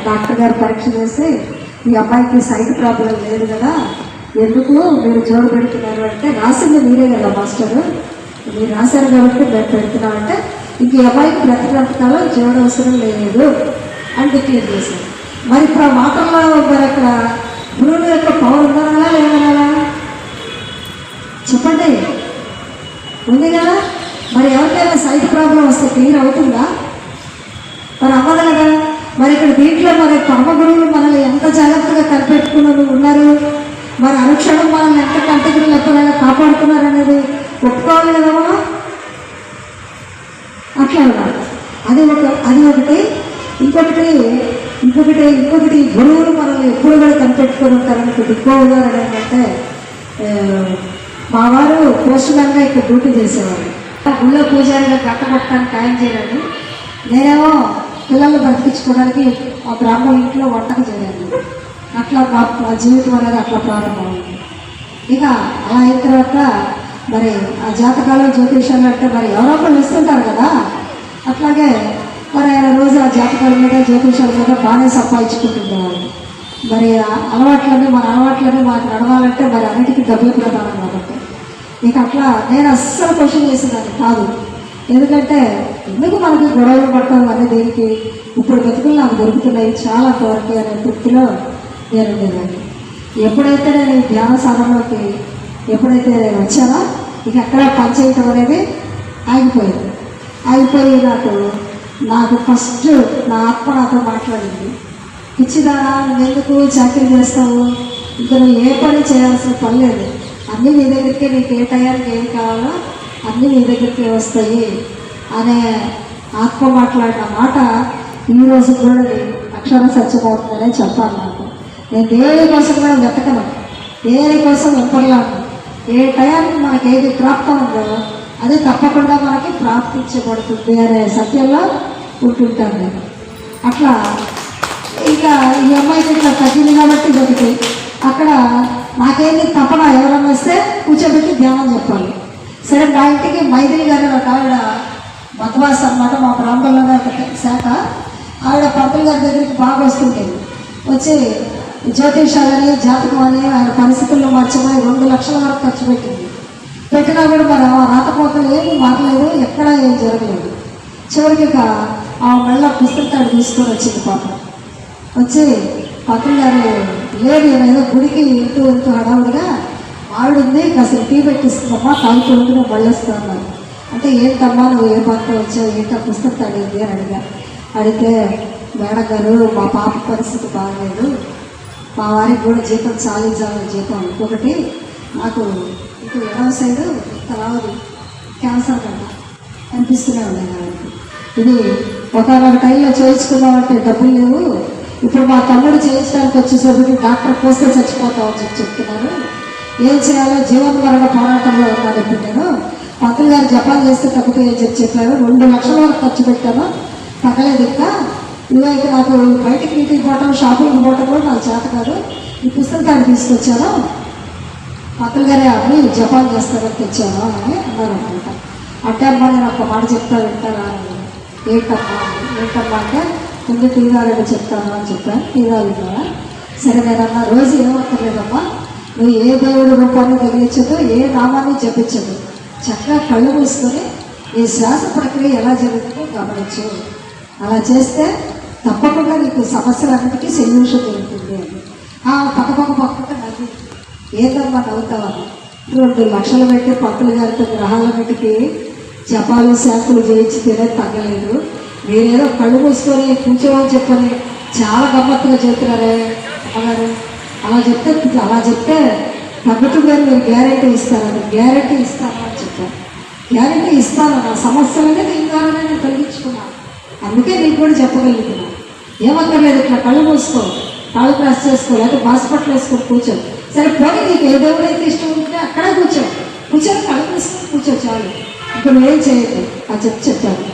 Doctor గారు పరీక్ష చేసి మీ అబ్బాయికి సైట్ ప్రాబ్లం లేదు కదా, ఎందుకు మీరు జోడు పెడుతున్నారు అంటే, రాసింది మీరే కదా మాస్టర్, మీరు రాశారు కాబట్టి మేము పెడుతున్నామంటే, ఇంక ఈ అబ్బాయికి బ్రతకాలం జోడు అవసరం లేదు అని డిక్లేర్ చేశారు. మరి ఇప్పుడు ఆ మాటల్లో మరి అక్కడ గురువుల యొక్క పవర్ ఉందనాలా లేదనాలా చెప్పండి? ఉంది కదా. మరి ఎవరికైనా సైట్ ప్రాబ్లం వస్తే క్లియర్ అవుతుందా? మరి అవ్వదు కదా. మరి ఇక్కడ దీంట్లో మరి పరమ గురువులు మనల్ని ఎంత జాగ్రత్తగా కనిపెట్టుకుని ఉన్నారు, మరి అనుక్షణం మనల్ని ఎంత కంటకులు లెక్కలాగా కాపాడుతున్నారు అనేది ఒప్పుకోవాలి కదా మనం. అట్లా ఉన్నారు. అది ఒకటి. ఇంకొకటి గురువులు మనల్ని ఎప్పుడు కూడా కనిపెట్టుకొని ఉంటారని ఇంకో ఉదాహరణ ఏంటంటే, మా వారు పోస్ట్ మ్యాన్గా ఇక్కడ డ్యూటీ చేసేవారు. గుళ్ళో పూజారిగా కట్టబట్టడానికి ఖాయం చేయాలని, నేనేమో పిల్లల్ని బ్రతికించుకోవడానికి మా బ్రాహ్మణ ఇంట్లో వంటకు చేయాలి. అట్లా మా జీవితం అనేది అట్లా ప్రారంభమైంది. ఇక అలా అయిన తర్వాత మరి ఆ జాతకాలు జ్యోతిషాలు అంటే మరి ఎవరో ఒకళ్ళు ఇస్తుంటారు కదా. అట్లాగే మరి ఆయన రోజు ఆ జాతకాల మీద జ్యోతిషాల మీద బాగానే సంపాదించుకుంటుండేవాళ్ళు. మరి మన అలవాట్లని మాకు నడవాలంటే మరి అన్నిటికీ డబ్బులు ప్రధానం కాబట్టి ఇక అట్లా నేను అస్సలు క్వశ్చన్ చేసేదాన్ని కాదు. ఎందుకంటే ఎందుకు మనకి గొడవలు పడటం అనే దేనికి, ఇప్పుడు బతుకులు నాకు దొరుకుతున్నాయి చాలా కోరిక అనే తృప్తిలో నేను ఉండేదాన్ని. ఎప్పుడైతే నేను ఈ ధ్యాన సాధనలోకి నేను వచ్చానో ఇక అక్కడ పనిచేయటం అనేది ఆగిపోయి నాకు ఫస్ట్ నా ఆత్మ నాతో మాట్లాడింది. పిచ్చిదానా, నువ్వెందుకు చాకరీ చేస్తావు, ఇంకా నువ్వు ఏ పని చేయాల్సిన పని లేదు, అన్నీ నీ దగ్గరికి, నీకు ఏ టయానికి ఏం కావాలో అన్నీ నీ దగ్గరికి వస్తాయి అనే ఆత్మ మాట్లాడిన మాట ఈరోజు కూడా అక్షర సత్యమవుతుందనే చెప్పాలి. నాకు నేను దేనికోసం కూడా వెతకను, దేనికోసం వెంపర్లాను. ఏ టయానికి మనకి ఏది ప్రాప్తం ఉందో అది తప్పకుండా మనకి ప్రాప్తించబడుతుంది అనే సత్యంలో ఉంటుంటాను నేను. అట్లా ఇంకా ఈ అమ్మాయికి ఇట్లా తగ్గింది కాబట్టి ఒకటి అక్కడ నాకేంది తప్పన ఎవరన్నా వస్తే కూర్చోబెట్టి ధ్యానం చెప్పాలి. సరే, మా ఇంటికి మైథిలి గారు ఒక ఆవిడ మధ్వాస్ అన్నమాట, మా ప్రాంతంలోనే ఒక శాఖ ఆవిడ పంతులు గారి దగ్గరికి బాగా వస్తుంటుంది. వచ్చి జ్యోతిషాలని జాతకం అని ఆయన పరిస్థితుల్లో మార్చమని 2 లక్షల వరకు ఖర్చు పెట్టినా కూడా మరి రాకపోకలు ఏమీ మారలేదు, ఎక్కడా ఏం జరగలేదు. చివరికి ఆ మెళ్ళ పుస్తకాలు తీసుకొని వచ్చింది పాపం. వచ్చి పంతులు గారు లేదు, ఏదో గుడికి వెళ్తూ హడావుడిగా ఆవిడ ఉంది, కాస్త టీ పెట్టిస్తుందమ్మా, తాగుతూ మళ్ళొస్తా అన్నారు. అంటే ఏంటమ్మా నువ్వు ఏ పనితో వచ్చావు, ఏంటో పుస్తకం అడిగింది అని అడిగితే, మేడం గారు మా పాప పరిస్థితి బాగలేదు, మా వారికి కూడా జీతం చాలించాలని జీతం, ఇంకొకటి నాకు ఇంకో 20 సైడు ఇంత రావదు, క్యాన్సర్ కన్నా అనిపిస్తూనే ఉన్నాయి నాకు. ఇది ఒకనొక టైంలో చేయించుకుందామంటే డబ్బులు లేవు, ఇప్పుడు మా తమ్ముడు చేయించడానికి వచ్చేసరికి డాక్టర్ పోస్తే చచ్చిపోతామని చెప్తున్నారు, ఏం చేయాలో జీవన మరణ పోరాటంలో ఉన్నాను. ఇప్పుడు నేను పంతులు గారు జపాన్ చేస్తే తగ్గుతాయని చెప్పారు. 2 లక్షల వరకు ఖర్చు పెట్టాను, తగ్గలేదు. ఇంకా ఇవైతే నాకు బయటికి ఇంటికి పోవటం, షాపింగ్కి పోవటం కూడా నాకు చేత కాదు, ఈ పుస్తకాన్ని తీసుకొచ్చాను, పంతులు గారే అవి జపాన్ చేస్తారని తెచ్చాను అని అన్నారు అనమాట. అంటే అమ్మా నేను ఒక మాట వింటారా అని. ఏంటమ్మా అంటే ముందు టీ తాగని చెప్తాను అని చెప్పాను. టీ తాగుతావా? సరే, నేనన్నా రోజు ఏమక్కర్లేదమ్మా, నువ్వు ఏ దేవుడి రూపాన్ని తగిలించదు, ఏ నామాన్ని జపించదు, చక్కగా కళ్ళు మూసుకొని ఈ శ్వాస ప్రక్రియ ఎలా జరుగుతుందో గమనించు, అలా చేస్తే తప్పకుండా నీకు సమస్యలన్నిటికీ సొల్యూషన్ దొరుకుతుంది అని. పక్కపక్క నవ్వి, ఏదమ్మా నవ్వుతావని. 2 లక్షలు పెట్టి పంతులు గారితో గ్రహాలన్నిటికీ జపాలు శాంతులు చేయించి తినే తగ్గలేదు, మీరేదో కళ్ళు మూసుకొని కూర్చోమని చెప్పని చాలా గమ్మత్తుగా చెప్తున్నారే అన్నారు. అలా చెప్తే తగ్గుతుందని మీరు గ్యారెంటీ ఇస్తారని. గ్యారెంటీ ఇస్తాను అని చెప్పాను. గ్యారెంటీ ఇస్తాను, నా సమస్యలనే దీని ద్వారానే నేను తొలగించుకున్నాను, అందుకే నీకు కూడా చెప్పగలుగుతున్నాను. ఏమక్కర్లేదు, ఇట్లా కళ్ళు మూసుకో, కాళ్ళు క్రాస్ చేసుకో, లేకపోతే హాస్పిటల్ వేసుకొని కూర్చో. సరే పోనీ నీకు ఏ దేవుడైతే ఇష్టం ఉంటుందో అక్కడే కూర్చొని కళ్ళు మూసుకొని కూర్చో చాలు, ఇప్పుడు నువ్వేం చేయదు అని చెప్పాను.